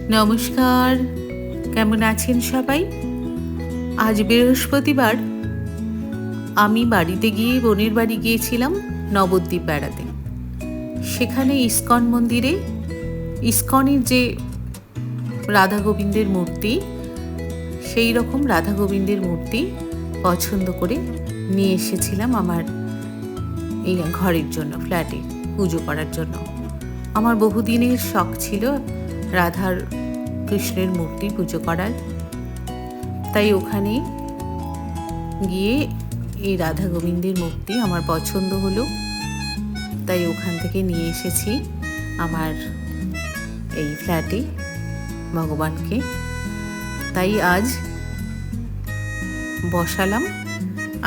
নমস্কার, কেমন আছেন সবাই? আজ বৃহস্পতিবার। আমি বোনের বাড়ি গিয়েছিলাম নবদ্বীপ বেড়াতে। সেখানে ইস্কন মন্দিরে ইস্কনের যে রাধা গোবিন্দের মূর্তি, সেই রকম রাধা গোবিন্দের মূর্তি পছন্দ করে নিয়ে এসেছিলাম আমার এই ঘরের জন্য, ফ্ল্যাটে পুজো করার জন্য। আমার বহুদিনের শখ ছিল রাধার কৃষ্ণের মূর্তি পুজো করার, তাই ওখানে গিয়ে এই রাধা গোবিন্দের মূর্তি আমার পছন্দ হলো, তাই ওখান থেকে নিয়ে এসেছি আমার এই ফ্ল্যাটে ভগবানকে। তাই আজ বসালাম।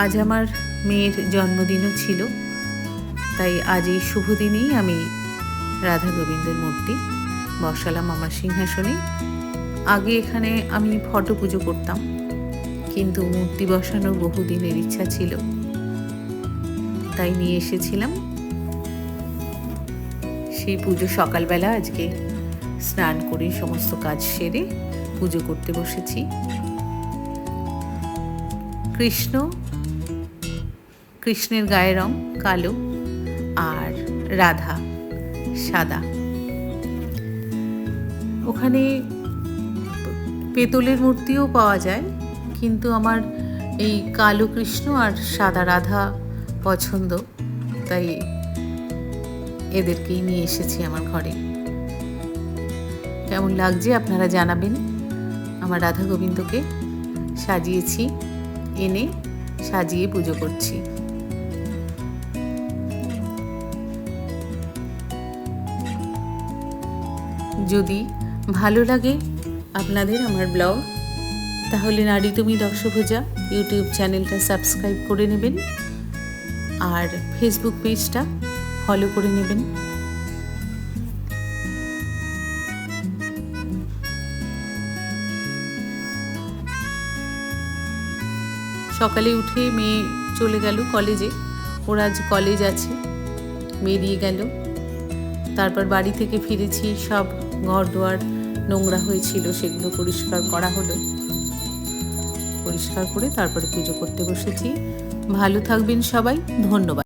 আজ আমার মেয়ের জন্মদিনও ছিল, তাই আজ এই শুভ দিনেই আমি রাধা গোবিন্দের মূর্তি বসালাম আমার সিংহাসনে। আগে এখানে আমি ফটো পুজো করতাম, কিন্তু মূর্তি বসানোর বহুদিনের ইচ্ছা ছিল, তাই নিয়ে এসেছিলাম। সেই পুজো সকালবেলা আজকে স্নান করে সমস্ত কাজ সেরে পুজো করতে বসেছি। কৃষ্ণের গায়ের রং কালো আর রাধা সাদা। ওখানে পেতলের মূর্তিও পাওয়া যায়, কিন্তু আমার এই কালো কৃষ্ণ আর সাদা রাধা পছন্দ, তাই এদেরকেই নিয়ে এসেছি আমার ঘরে। কেমন লাগছে আপনারা জানাবেন। আমার রাধা গোবিন্দকে সাজিয়েছি, এনে সাজিয়ে পুজো করছি। যদি ভালো লাগে আপনাদের আমার ব্লগ, তাহলে নারী তুমি দশভুজা ইউটিউব চ্যানেলটা সাবস্ক্রাইব করে নেবেন আর ফেসবুক পেজটা ফলো করে নেবেন। সকালে উঠে মেয়ে চলে গেল কলেজে, ওর আজ কলেজ আছে, বেরিয়ে গেল। তারপর বাড়ি থেকে ফিরেছি, সব ঘর দুয়ার নোংরা হয়েছিল, সেগুলো পরিষ্কার করা হলো। পরিষ্কার করে তারপরে পুজো করতে বসেছি। ভালো থাকবেন সবাই, ধন্যবাদ।